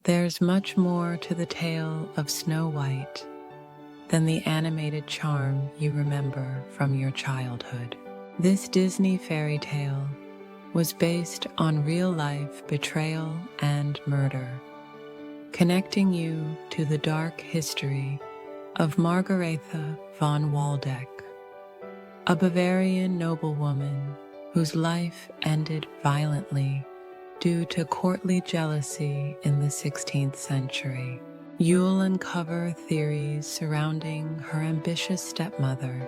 There's much more to the tale of Snow White than the animated charm you remember from your childhood. This Disney fairy tale was based on real-life betrayal and murder, connecting you to the dark history of Margaretha von Waldeck, a Bavarian noblewoman whose life ended violently due to courtly jealousy in the 16th century. You'll uncover theories surrounding her ambitious stepmother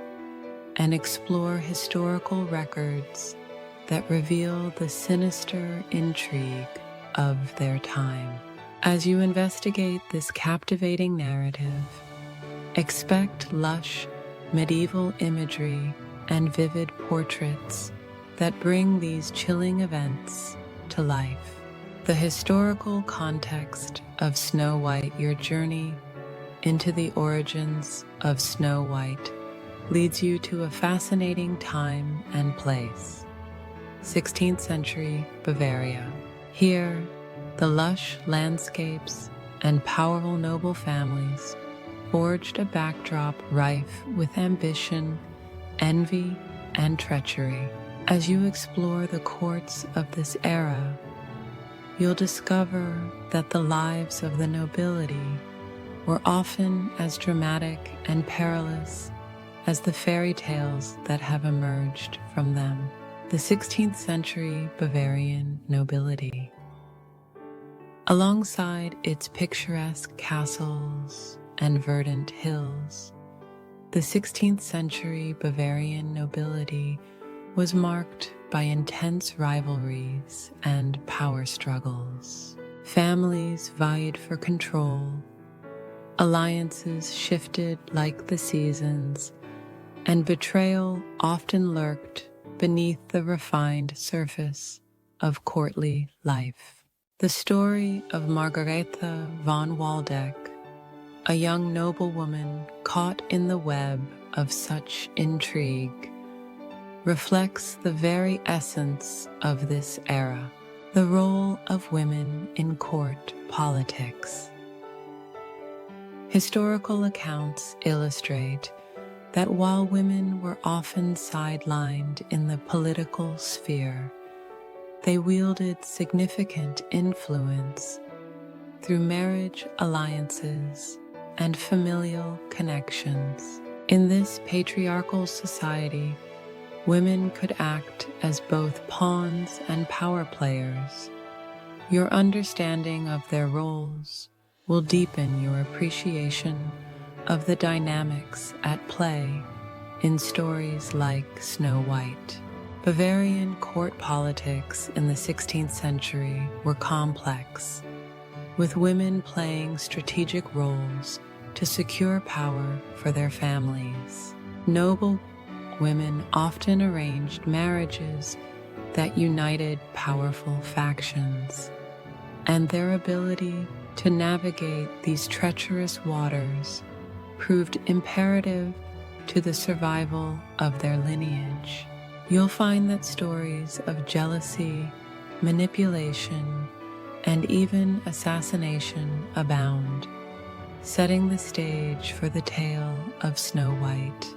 and explore historical records that reveal the sinister intrigue of their time. As you investigate this captivating narrative, expect lush medieval imagery and vivid portraits that bring these chilling events to life. The historical context of Snow White, your journey into the origins of Snow White, leads you to a fascinating time and place. 16th century Bavaria. Here, the lush landscapes and powerful noble families forged a backdrop rife with ambition, envy, and treachery. As you explore the courts of this era, you'll discover that the lives of the nobility were often as dramatic and perilous as the fairy tales that have emerged from them. The 16th century Bavarian nobility. Alongside its picturesque castles and verdant hills, the 16th century Bavarian nobility was marked by intense rivalries and power struggles. Families vied for control, alliances shifted like the seasons, and betrayal often lurked beneath the refined surface of courtly life. The story of Margaretha von Waldeck, a young noblewoman caught in the web of such intrigue, reflects the very essence of this era, the role of women in court politics. Historical accounts illustrate that while women were often sidelined in the political sphere, they wielded significant influence through marriage alliances and familial connections. In this patriarchal society, women could act as both pawns and power players. Your understanding of their roles will deepen your appreciation of the dynamics at play in stories like Snow White. Bavarian court politics in the 16th century were complex, with women playing strategic roles to secure power for their families. Noble women often arranged marriages that united powerful factions, and their ability to navigate these treacherous waters proved imperative to the survival of their lineage. You'll find that stories of jealousy, manipulation, and even assassination abound, setting the stage for the tale of Snow White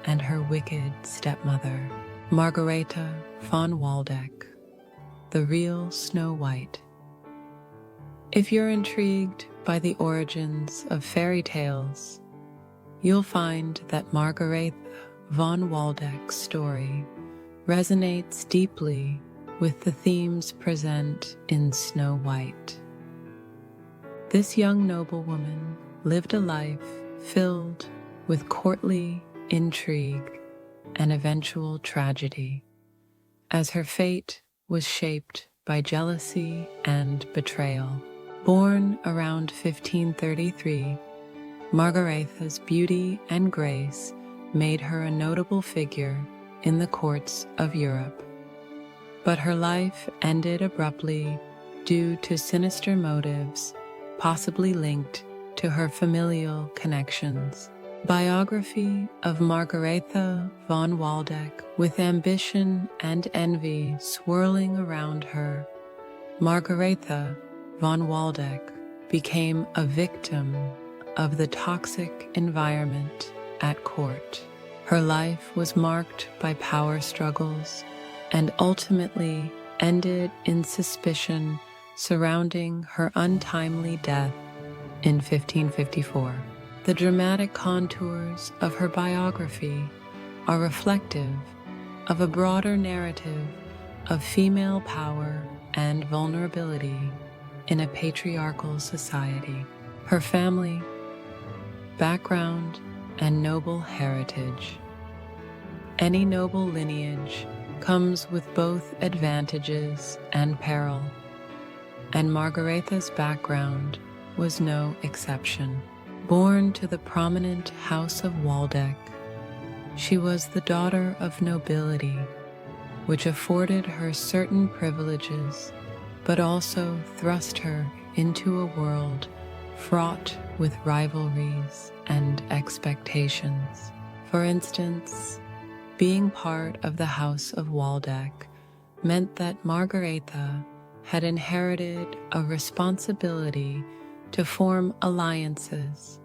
and her wicked stepmother, Margaretha von Waldeck, the real Snow White. If you're intrigued by the origins of fairy tales, you'll find that Margaretha von Waldeck's story resonates deeply with the themes present in Snow White. This young noblewoman lived a life filled with courtly intrigue and eventual tragedy, as her fate was shaped by jealousy and betrayal. Born around 1533, Margaretha's beauty and grace made her a notable figure in the courts of Europe. But her life ended abruptly due to sinister motives, possibly linked to her familial connections. Biography of Margaretha von Waldeck. With ambition and envy swirling around her, Margaretha von Waldeck became a victim of the toxic environment at court. Her life was marked by power struggles and ultimately ended in suspicion surrounding her untimely death in 1554. The dramatic contours of her biography are reflective of a broader narrative of female power and vulnerability in a patriarchal society. Her family, background, and noble heritage. Any noble lineage comes with both advantages and peril, and Margaretha's background was no exception. Born to the prominent House of Waldeck, she was the daughter of nobility, which afforded her certain privileges, but also thrust her into a world fraught with rivalries and expectations. For instance, being part of the House of Waldeck meant that Margaretha had inherited a responsibility to form alliances,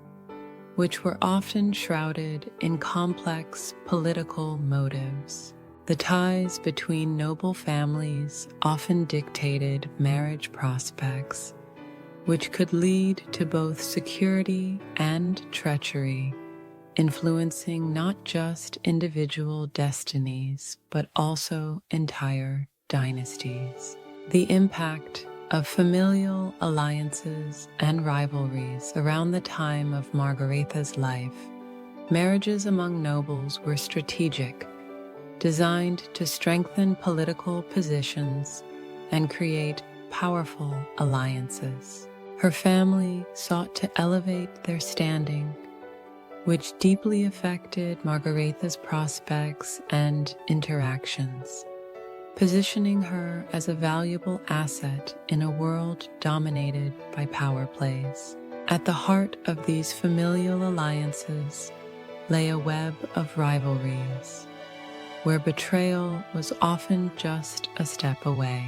which were often shrouded in complex political motives. The ties between noble families often dictated marriage prospects, which could lead to both security and treachery, influencing not just individual destinies, but also entire dynasties. The impact of familial alliances and rivalries around the time of Margaretha's life, marriages among nobles were strategic, designed to strengthen political positions and create powerful alliances. Her family sought to elevate their standing, which deeply affected Margaretha's prospects and interactions, positioning her as a valuable asset in a world dominated by power plays. At the heart of these familial alliances lay a web of rivalries, where betrayal was often just a step away.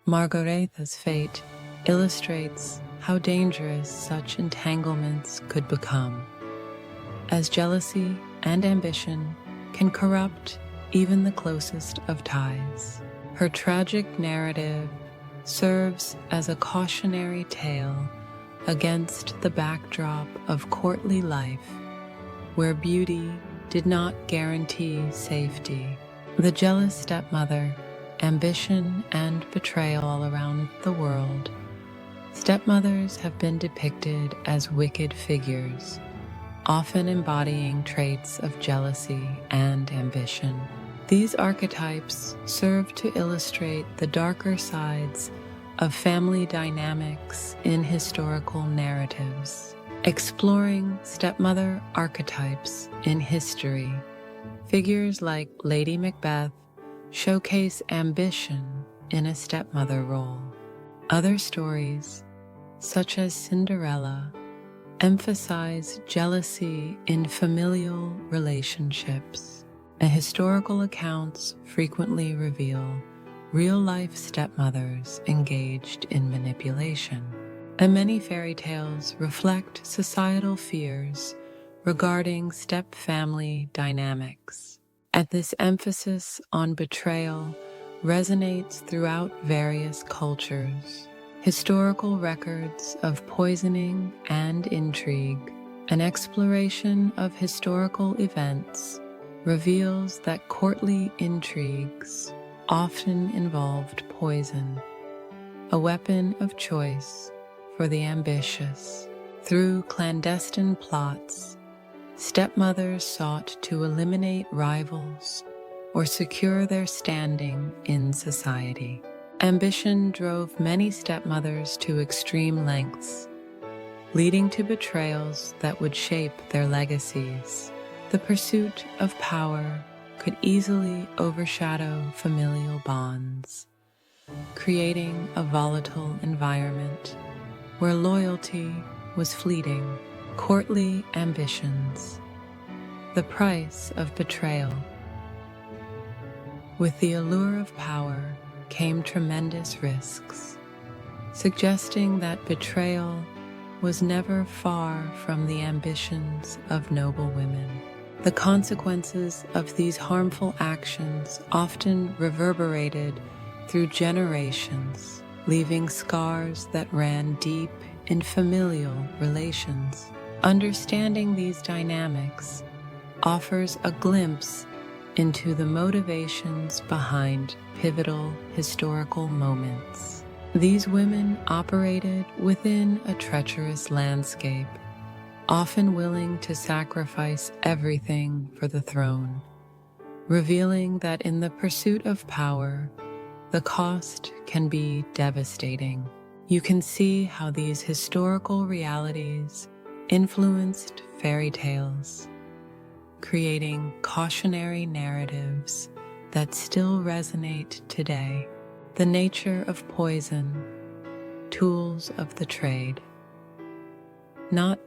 Margaretha's fate illustrates how dangerous such entanglements could become, as jealousy and ambition can corrupt even the closest of ties. Her tragic narrative serves as a cautionary tale against the backdrop of courtly life, where beauty did not guarantee safety. The jealous stepmother, ambition, and betrayal all around the world. Stepmothers have been depicted as wicked figures, often embodying traits of jealousy and ambition. These archetypes serve to illustrate the darker sides of family dynamics in historical narratives. Exploring stepmother archetypes in history, figures like Lady Macbeth showcase ambition in a stepmother role. Other stories, such as Cinderella, emphasize jealousy in familial relationships, and historical accounts frequently reveal real-life stepmothers engaged in manipulation. And many fairy tales reflect societal fears regarding step-family dynamics. And this emphasis on betrayal resonates throughout various cultures. Historical records of poisoning and intrigue, an exploration of historical events, reveals that courtly intrigues often involved poison, a weapon of choice for the ambitious. Through clandestine plots, stepmothers sought to eliminate rivals or secure their standing in society. Ambition drove many stepmothers to extreme lengths, leading to betrayals that would shape their legacies. The pursuit of power could easily overshadow familial bonds, creating a volatile environment where loyalty was fleeting. Courtly ambitions, the price of betrayal. With the allure of power came tremendous risks, suggesting that betrayal was never far from the ambitions of noblewomen. The consequences of these harmful actions often reverberated through generations, leaving scars that ran deep in familial relations. Understanding these dynamics offers a glimpse into the motivations behind pivotal historical moments. These women operated within a treacherous landscape, often willing to sacrifice everything for the throne, revealing that in the pursuit of power, the cost can be devastating. You can see how these historical realities influenced fairy tales, creating cautionary narratives that still resonate today. The nature of poison, tools of the trade. Not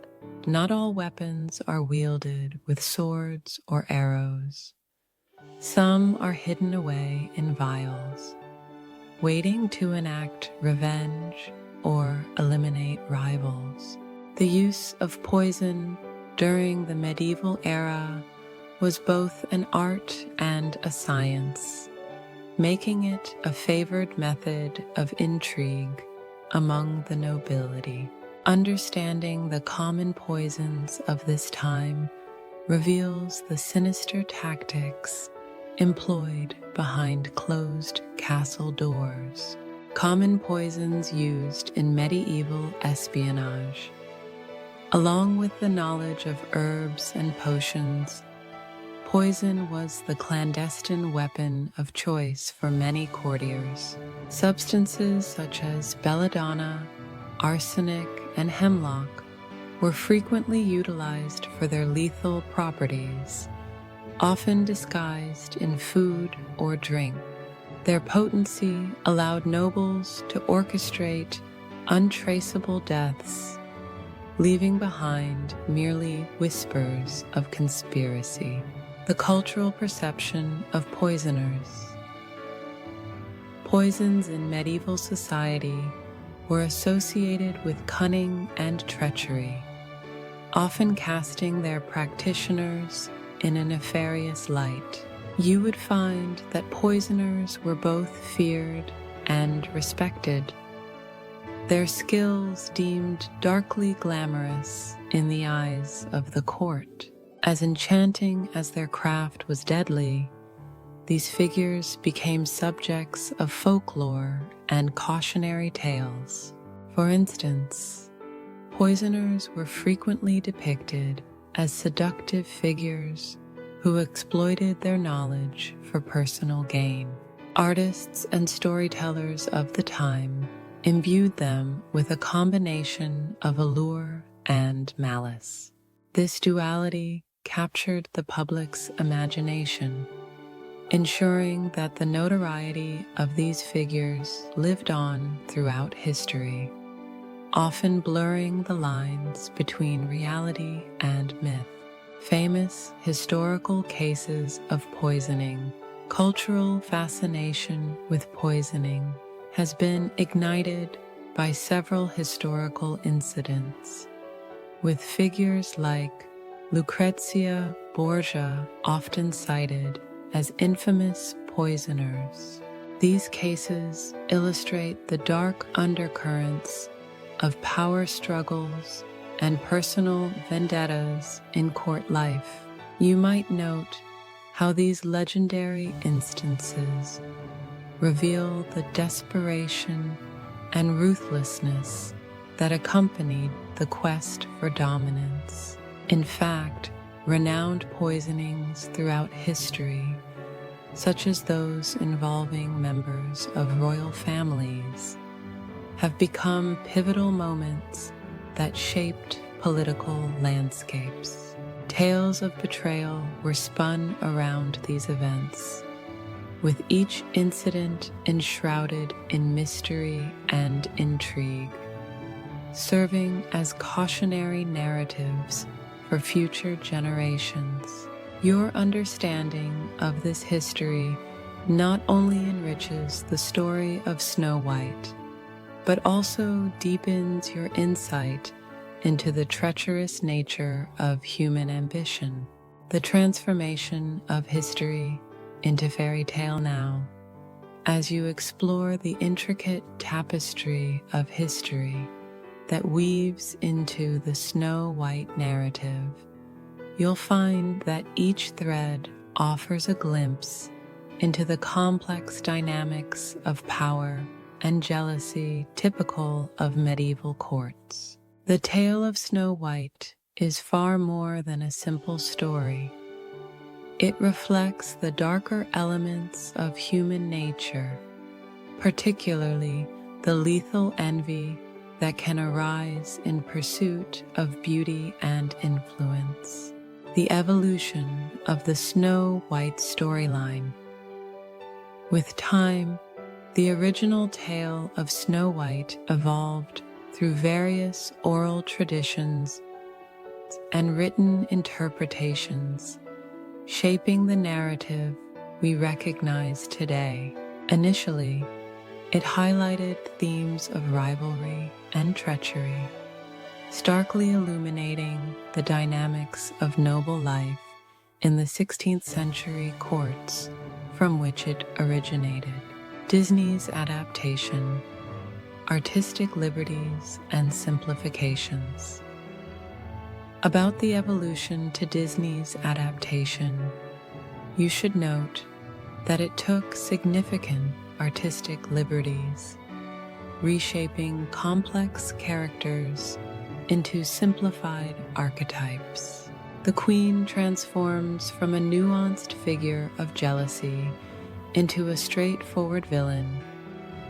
all weapons are wielded with swords or arrows. Some are hidden away in vials, waiting to enact revenge or eliminate rivals. The use of poison during the medieval era was both an art and a science, making it a favored method of intrigue among the nobility. Understanding the common poisons of this time reveals the sinister tactics employed behind closed castle doors. Common poisons used in medieval espionage. Along with the knowledge of herbs and potions, poison was the clandestine weapon of choice for many courtiers. Substances such as belladonna, arsenic, and hemlock were frequently utilized for their lethal properties, often disguised in food or drink. Their potency allowed nobles to orchestrate untraceable deaths, leaving behind merely whispers of conspiracy. The cultural perception of poisoners. Poisons in medieval society were associated with cunning and treachery, often casting their practitioners in a nefarious light. You would find that poisoners were both feared and respected, their skills deemed darkly glamorous in the eyes of the court. As enchanting as their craft was deadly, these figures became subjects of folklore and cautionary tales. For instance, poisoners were frequently depicted as seductive figures who exploited their knowledge for personal gain. Artists and storytellers of the time imbued them with a combination of allure and malice. This duality captured the public's imagination, ensuring that the notoriety of these figures lived on throughout history, often blurring the lines between reality and myth. Famous historical cases of poisoning. Cultural fascination with poisoning has been ignited by several historical incidents, with figures like Lucrezia Borgia often cited as infamous poisoners. These cases illustrate the dark undercurrents of power struggles and personal vendettas in court life. You might note how these legendary instances reveal the desperation and ruthlessness that accompanied the quest for dominance. In fact, renowned poisonings throughout history, such as those involving members of royal families, have become pivotal moments that shaped political landscapes. Tales of betrayal were spun around these events, with each incident enshrouded in mystery and intrigue, serving as cautionary narratives for future generations. Your understanding of this history not only enriches the story of Snow White, but also deepens your insight into the treacherous nature of human ambition, the transformation of history into fairy tale now. As you explore the intricate tapestry of history that weaves into the Snow White narrative, you'll find that each thread offers a glimpse into the complex dynamics of power and jealousy typical of medieval courts. The tale of Snow White is far more than a simple story. It reflects the darker elements of human nature, particularly the lethal envy that can arise in pursuit of beauty and influence. The evolution of the Snow White storyline. With time, the original tale of Snow White evolved through various oral traditions and written interpretations, shaping the narrative we recognize today. Initially, it highlighted themes of rivalry and treachery, starkly illuminating the dynamics of noble life in the 16th century courts from which it originated. Disney's adaptation, artistic liberties and simplifications. About the evolution to Disney's adaptation, you should note that it took significant artistic liberties, reshaping complex characters into simplified archetypes. The Queen transforms from a nuanced figure of jealousy into a straightforward villain,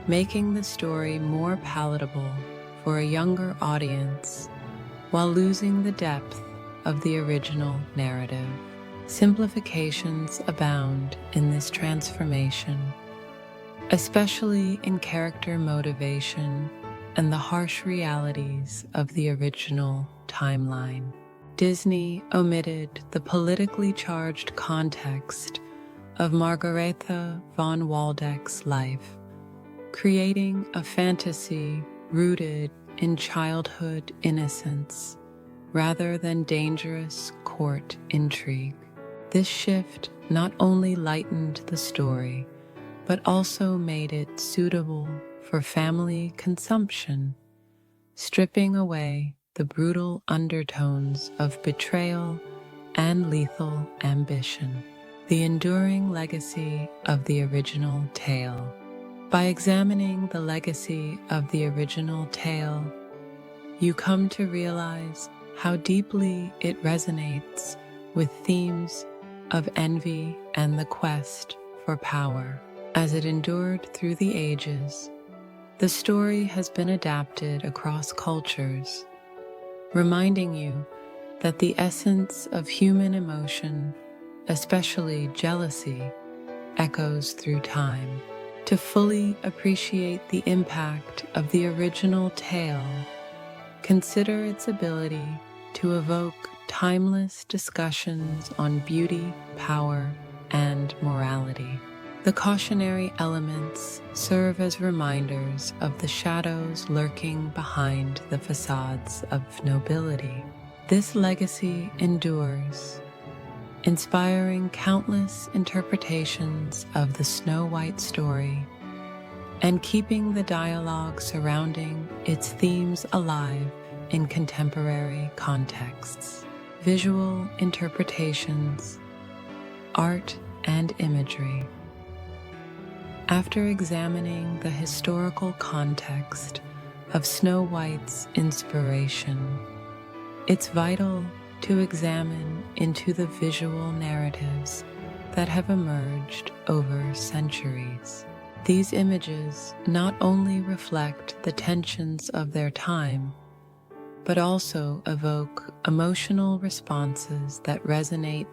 making the story more palatable for a younger audience while losing the depth of the original narrative. Simplifications abound in this transformation, especially in character motivation and the harsh realities of the original timeline. Disney omitted the politically charged context of Margaretha von Waldeck's life, creating a fantasy rooted in childhood innocence rather than dangerous court intrigue. This shift not only lightened the story, but also made it suitable for family consumption, stripping away the brutal undertones of betrayal and lethal ambition. The enduring legacy of the original tale. By examining the legacy of the original tale, you come to realize how deeply it resonates with themes of envy and the quest for power. As it endured through the ages, the story has been adapted across cultures, reminding you that the essence of human emotion, especially jealousy, echoes through time. To fully appreciate the impact of the original tale, consider its ability to evoke timeless discussions on beauty, power, and morality. The cautionary elements serve as reminders of the shadows lurking behind the facades of nobility. This legacy endures, inspiring countless interpretations of the Snow White story and keeping the dialogue surrounding its themes alive in contemporary contexts. Visual interpretations, art, and imagery. After examining the historical context of Snow White's inspiration, it's vital to examine into the visual narratives that have emerged over centuries. These images not only reflect the tensions of their time, but also evoke emotional responses that resonate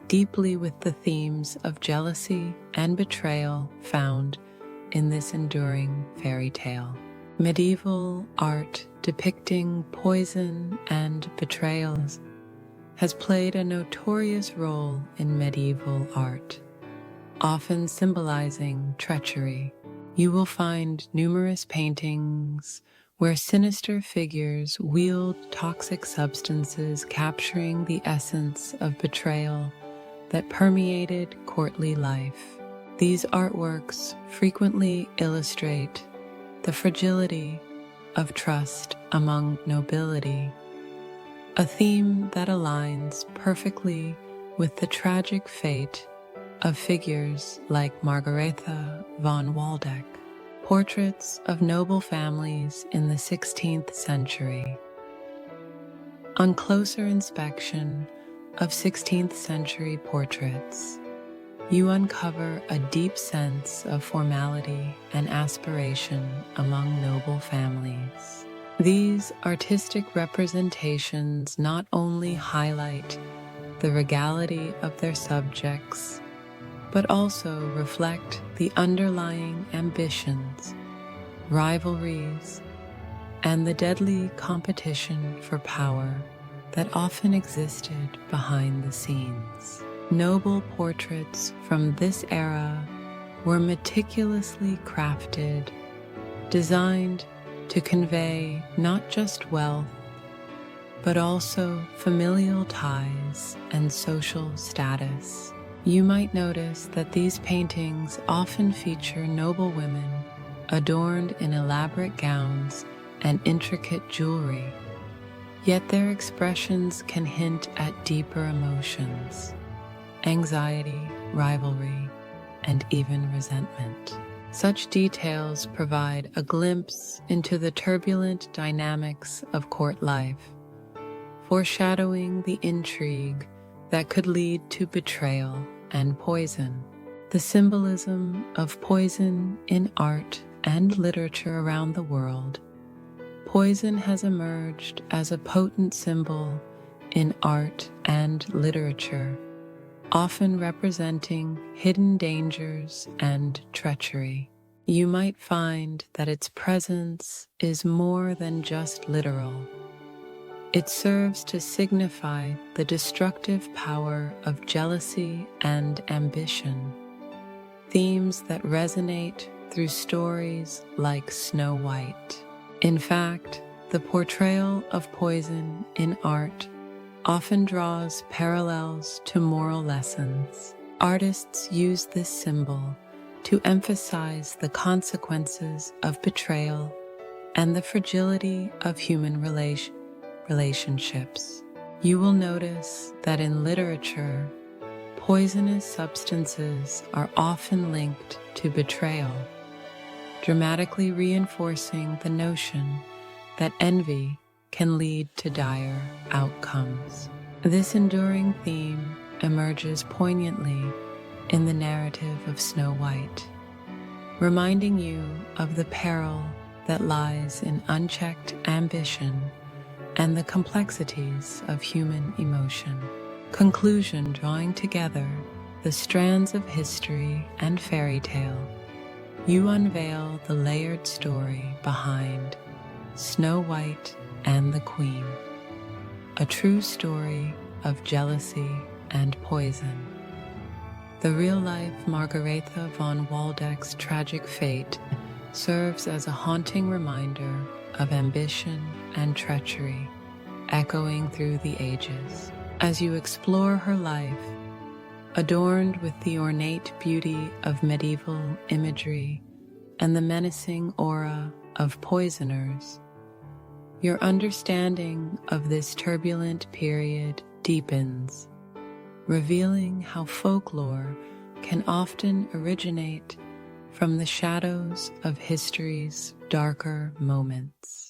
deeply with the themes of jealousy and betrayal found in this enduring fairy tale. Medieval art depicting poison and betrayals has played a notorious role in medieval art, often symbolizing treachery. You will find numerous paintings where sinister figures wield toxic substances, capturing the essence of betrayal that permeated courtly life. These artworks frequently illustrate the fragility of trust among nobility, a theme that aligns perfectly with the tragic fate of figures like Margaretha von Waldeck. Portraits of noble families in the 16th century. On closer inspection of 16th century portraits, you uncover a deep sense of formality and aspiration among noble families. These artistic representations not only highlight the regality of their subjects, but also reflect the underlying ambitions, rivalries, and the deadly competition for power that often existed behind the scenes. Noble portraits from this era were meticulously crafted, designed to convey not just wealth, but also familial ties and social status. You might notice that these paintings often feature noble women adorned in elaborate gowns and intricate jewelry, yet their expressions can hint at deeper emotions: anxiety, rivalry, and even resentment. Such details provide a glimpse into the turbulent dynamics of court life, foreshadowing the intrigue that could lead to betrayal and poison. The symbolism of poison in art and literature around the world. Poison has emerged as a potent symbol in art and literature, often representing hidden dangers and treachery. You might find that its presence is more than just literal. It serves to signify the destructive power of jealousy and ambition, themes that resonate through stories like Snow White. In fact, the portrayal of poison in art often draws parallels to moral lessons. Artists use this symbol to emphasize the consequences of betrayal and the fragility of human relationships. You will notice that in literature, poisonous substances are often linked to betrayal, dramatically reinforcing the notion that envy can lead to dire outcomes. This enduring theme emerges poignantly in the narrative of Snow White, reminding you of the peril that lies in unchecked ambition and the complexities of human emotion. Conclusion: drawing together the strands of history and fairy tale, you unveil the layered story behind Snow White and the Queen, a true story of jealousy and poison. The real-life Margaretha von Waldeck's tragic fate serves as a haunting reminder of ambition and treachery, echoing through the ages. As you explore her life, adorned with the ornate beauty of medieval imagery and the menacing aura of poisoners, your understanding of this turbulent period deepens, revealing how folklore can often originate from the shadows of history's darker moments.